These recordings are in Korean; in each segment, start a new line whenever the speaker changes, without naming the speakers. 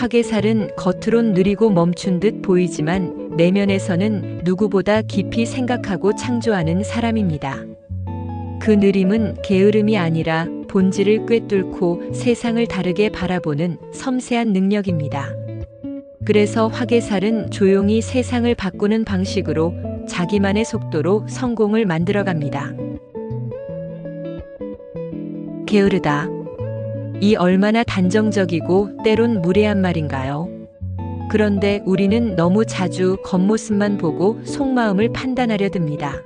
화개살은 겉으론 느리고 멈춘 듯 보이지만 내면에서는 누구보다 깊이 생각하고 창조하는 사람입니다. 그 느림은 게으름이 아니라 본질을 꿰뚫고 세상을 다르게 바라보는 섬세한 능력입니다. 그래서 화개살은 조용히 세상을 바꾸는 방식으로 자기만의 속도로 성공을 만들어갑니다. 게으르다. 이 얼마나 단정적이고 때론 무례한 말인가요? 그런데 우리는 너무 자주 겉모습만 보고 속마음을 판단하려 듭니다.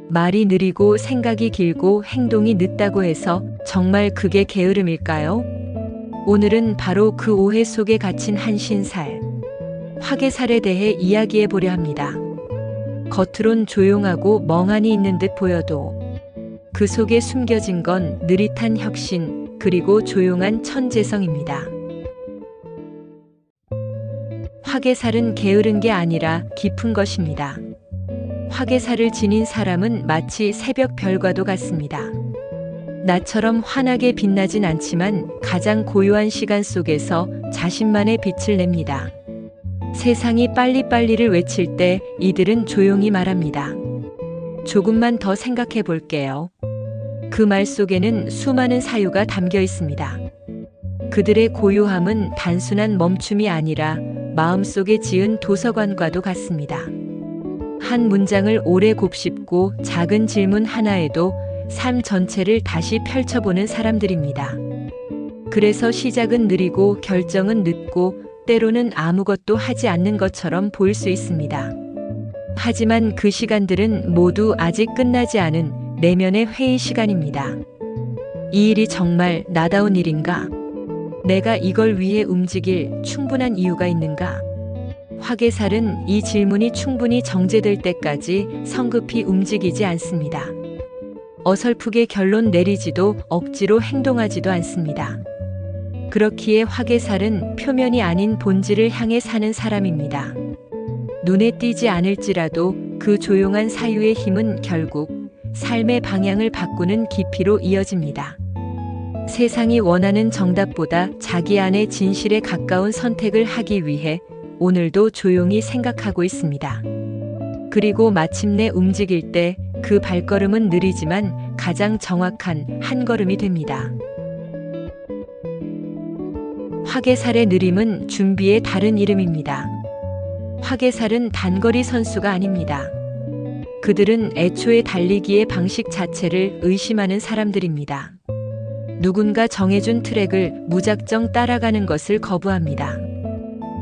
말이 느리고 생각이 길고 행동이 늦다고 해서 정말 그게 게으름일까요? 오늘은 바로 그 오해 속에 갇힌 한 신살, 화개살에 대해 이야기해 보려 합니다. 겉으론 조용하고 멍하니 있는 듯 보여도 그 속에 숨겨진 건 느릿한 혁신, 그리고 조용한 천재성입니다. 화개살은 게으른 게 아니라 깊은 것입니다. 화개살을 지닌 사람은 마치 새벽 별과도 같습니다. 나처럼 환하게 빛나진 않지만 가장 고요한 시간 속에서 자신만의 빛을 냅니다. 세상이 빨리빨리를 외칠 때 이들은 조용히 말합니다. 조금만 더 생각해 볼게요. 그 말 속에는 수많은 사유가 담겨 있습니다. 그들의 고요함은 단순한 멈춤이 아니라 마음속에 지은 도서관과도 같습니다. 한 문장을 오래 곱씹고 작은 질문 하나에도 삶 전체를 다시 펼쳐보는 사람들입니다. 그래서 시작은 느리고 결정은 늦고 때로는 아무것도 하지 않는 것처럼 보일 수 있습니다. 하지만 그 시간들은 모두 아직 끝나지 않은 내면의 회의 시간입니다. 이 일이 정말 나다운 일인가? 내가 이걸 위해 움직일 충분한 이유가 있는가? 화개살은 이 질문이 충분히 정제될 때까지 성급히 움직이지 않습니다. 어설프게 결론 내리지도 억지로 행동하지도 않습니다. 그렇기에 화개살은 표면이 아닌 본질을 향해 사는 사람입니다. 눈에 띄지 않을지라도 그 조용한 사유의 힘은 결국 삶의 방향을 바꾸는 깊이로 이어집니다. 세상이 원하는 정답보다 자기 안의 진실에 가까운 선택을 하기 위해 오늘도 조용히 생각하고 있습니다. 그리고 마침내 움직일 때 그 발걸음은 느리지만 가장 정확한 한 걸음이 됩니다. 화개살의 느림은 준비의 다른 이름입니다. 화개살은 단거리 선수가 아닙니다. 그들은 애초에 달리기의 방식 자체를 의심하는 사람들입니다. 누군가 정해준 트랙을 무작정 따라가는 것을 거부합니다.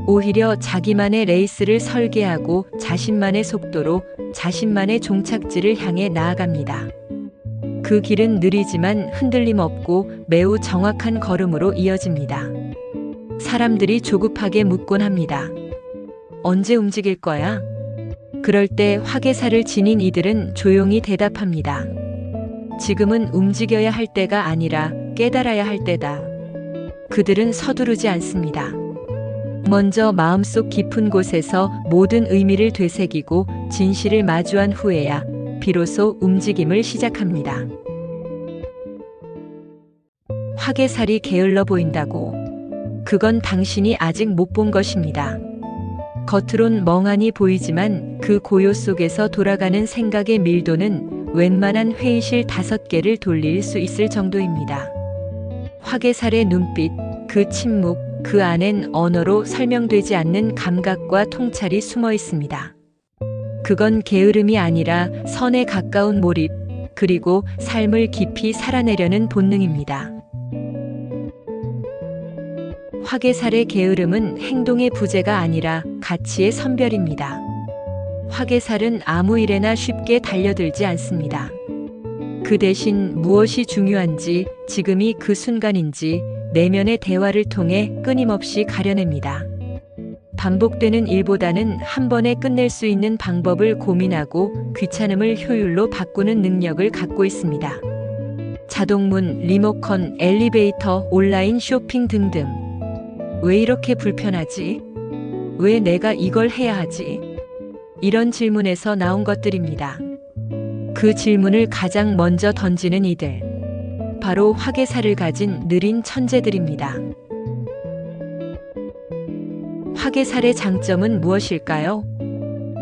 오히려 자기만의 레이스를 설계하고 자신만의 속도로 자신만의 종착지를 향해 나아갑니다. 그 길은 느리지만 흔들림 없고 매우 정확한 걸음으로 이어집니다. 사람들이 조급하게 묻곤 합니다. 언제 움직일 거야? 그럴 때 화개살을 지닌 이들은 조용히 대답합니다. 지금은 움직여야 할 때가 아니라 깨달아야 할 때다. 그들은 서두르지 않습니다. 먼저 마음속 깊은 곳에서 모든 의미를 되새기고 진실을 마주한 후에야 비로소 움직임을 시작합니다. 화개살이 게을러 보인다고. 그건 당신이 아직 못 본 것입니다. 겉으론 멍하니 보이지만 그 고요 속에서 돌아가는 생각의 밀도는 웬만한 회의실 5개를 돌릴 수 있을 정도입니다. 화개살의 눈빛, 그 침묵, 그 안엔 언어로 설명되지 않는 감각과 통찰이 숨어 있습니다. 그건 게으름이 아니라 선에 가까운 몰입, 그리고 삶을 깊이 살아내려는 본능입니다. 화개살의 게으름은 행동의 부재가 아니라 가치의 선별입니다. 화개살은 아무 일에나 쉽게 달려들지 않습니다. 그 대신 무엇이 중요한지, 지금이 그 순간인지 내면의 대화를 통해 끊임없이 가려냅니다. 반복되는 일보다는 한 번에 끝낼 수 있는 방법을 고민하고 귀찮음을 효율로 바꾸는 능력을 갖고 있습니다. 자동문, 리모컨, 엘리베이터, 온라인 쇼핑 등등. 왜 이렇게 불편하지? 왜 내가 이걸 해야 하지? 이런 질문에서 나온 것들입니다. 그 질문을 가장 먼저 던지는 이들. 바로 화개살을 가진 느린 천재들입니다. 화개살의 장점은 무엇일까요?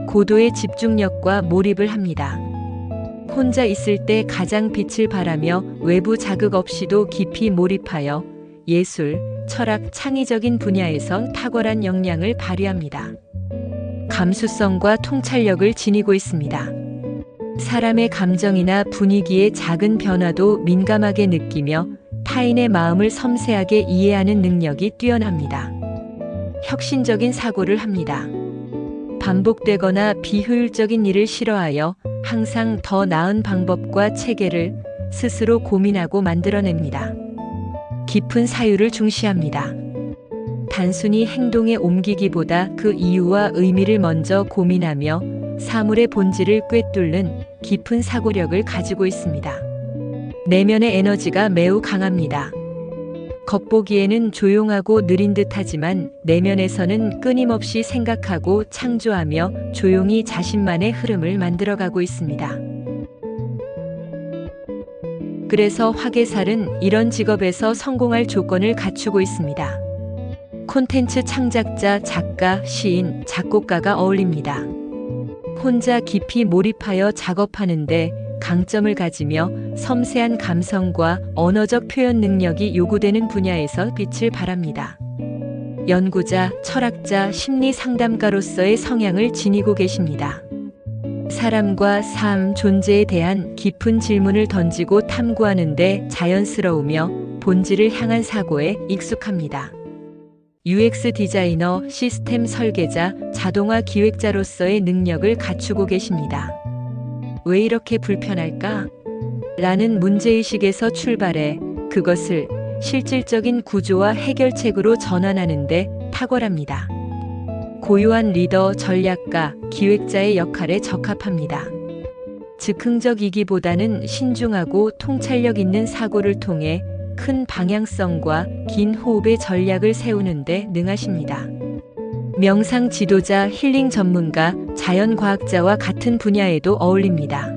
고도의 집중력과 몰입을 합니다. 혼자 있을 때 가장 빛을 발하며 외부 자극 없이도 깊이 몰입하여 예술, 철학, 창의적인 분야에서 탁월한 역량을 발휘합니다. 감수성과 통찰력을 지니고 있습니다. 사람의 감정이나 분위기의 작은 변화도 민감하게 느끼며 타인의 마음을 섬세하게 이해하는 능력이 뛰어납니다. 혁신적인 사고를 합니다. 반복되거나 비효율적인 일을 싫어하여 항상 더 나은 방법과 체계를 스스로 고민하고 만들어냅니다. 깊은 사유를 중시합니다. 단순히 행동에 옮기기보다 그 이유와 의미를 먼저 고민하며 사물의 본질을 꿰뚫는 깊은 사고력을 가지고 있습니다. 내면의 에너지가 매우 강합니다. 겉보기에는 조용하고 느린 듯하지만 내면에서는 끊임없이 생각하고 창조하며 조용히 자신만의 흐름을 만들어가고 있습니다. 그래서 화개살은 이런 직업에서 성공할 조건을 갖추고 있습니다. 콘텐츠 창작자, 작가, 시인, 작곡가가 어울립니다. 혼자 깊이 몰입하여 작업하는데 강점을 가지며 섬세한 감성과 언어적 표현 능력이 요구되는 분야에서 빛을 발합니다. 연구자, 철학자, 심리 상담가로서의 성향을 지니고 계십니다. 사람과 삶, 존재에 대한 깊은 질문을 던지고 탐구하는데 자연스러우며 본질을 향한 사고에 익숙합니다. UX 디자이너, 시스템 설계자, 자동화 기획자로서의 능력을 갖추고 계십니다. 왜 이렇게 불편할까? 라는 문제의식에서 출발해 그것을 실질적인 구조와 해결책으로 전환하는데 탁월합니다. 고유한 리더, 전략가, 기획자의 역할에 적합합니다. 즉흥적이기보다는 신중하고 통찰력 있는 사고를 통해 큰 방향성과 긴 호흡의 전략을 세우는데 능하십니다. 명상 지도자, 힐링 전문가, 자연과학자와 같은 분야에도 어울립니다.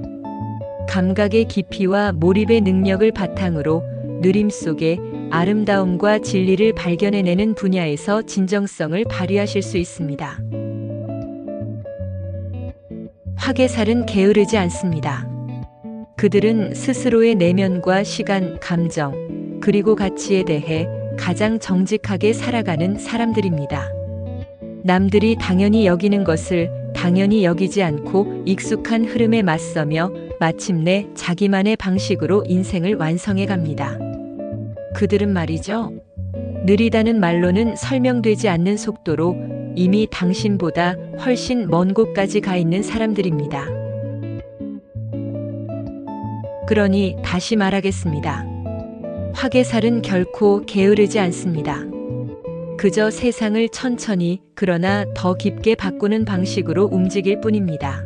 감각의 깊이와 몰입의 능력을 바탕으로 느림 속에 아름다움과 진리를 발견해내는 분야에서 진정성을 발휘하실 수 있습니다. 화개살은 게으르지 않습니다. 그들은 스스로의 내면과 시간, 감정, 그리고 가치에 대해 가장 정직하게 살아가는 사람들입니다. 남들이 당연히 여기는 것을 당연히 여기지 않고 익숙한 흐름에 맞서며 마침내 자기만의 방식으로 인생을 완성해 갑니다. 그들은 말이죠. 느리다는 말로는 설명되지 않는 속도로 이미 당신보다 훨씬 먼 곳까지 가 있는 사람들입니다. 그러니 다시 말하겠습니다. 화개살은 결코 게으르지 않습니다. 그저 세상을 천천히 그러나 더 깊게 바꾸는 방식으로 움직일 뿐입니다.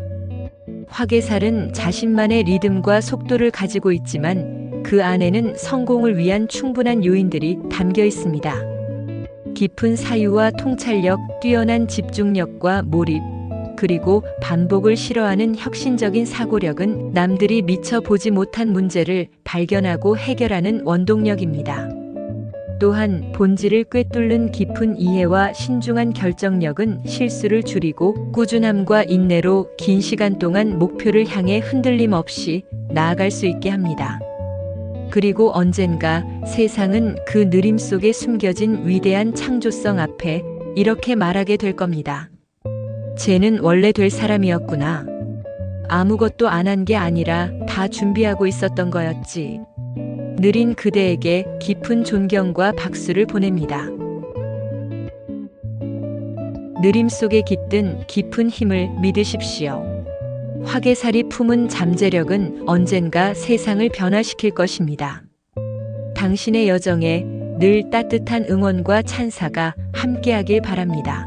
화개살은 자신만의 리듬과 속도를 가지고 있지만 그 안에는 성공을 위한 충분한 요인들이 담겨 있습니다. 깊은 사유와 통찰력, 뛰어난 집중력과 몰입, 그리고 반복을 싫어하는 혁신적인 사고력은 남들이 미처 보지 못한 문제를 발견하고 해결하는 원동력입니다. 또한 본질을 꿰뚫는 깊은 이해와 신중한 결정력은 실수를 줄이고 꾸준함과 인내로 긴 시간 동안 목표를 향해 흔들림 없이 나아갈 수 있게 합니다. 그리고 언젠가 세상은 그 느림 속에 숨겨진 위대한 창조성 앞에 이렇게 말하게 될 겁니다. 쟤는 원래 될 사람이었구나. 아무것도 안 한 게 아니라 다 준비하고 있었던 거였지. 느린 그대에게 깊은 존경과 박수를 보냅니다. 느림 속에 깃든 깊은 힘을 믿으십시오. 화개살이 품은 잠재력은 언젠가 세상을 변화시킬 것입니다. 당신의 여정에 늘 따뜻한 응원과 찬사가 함께하길 바랍니다.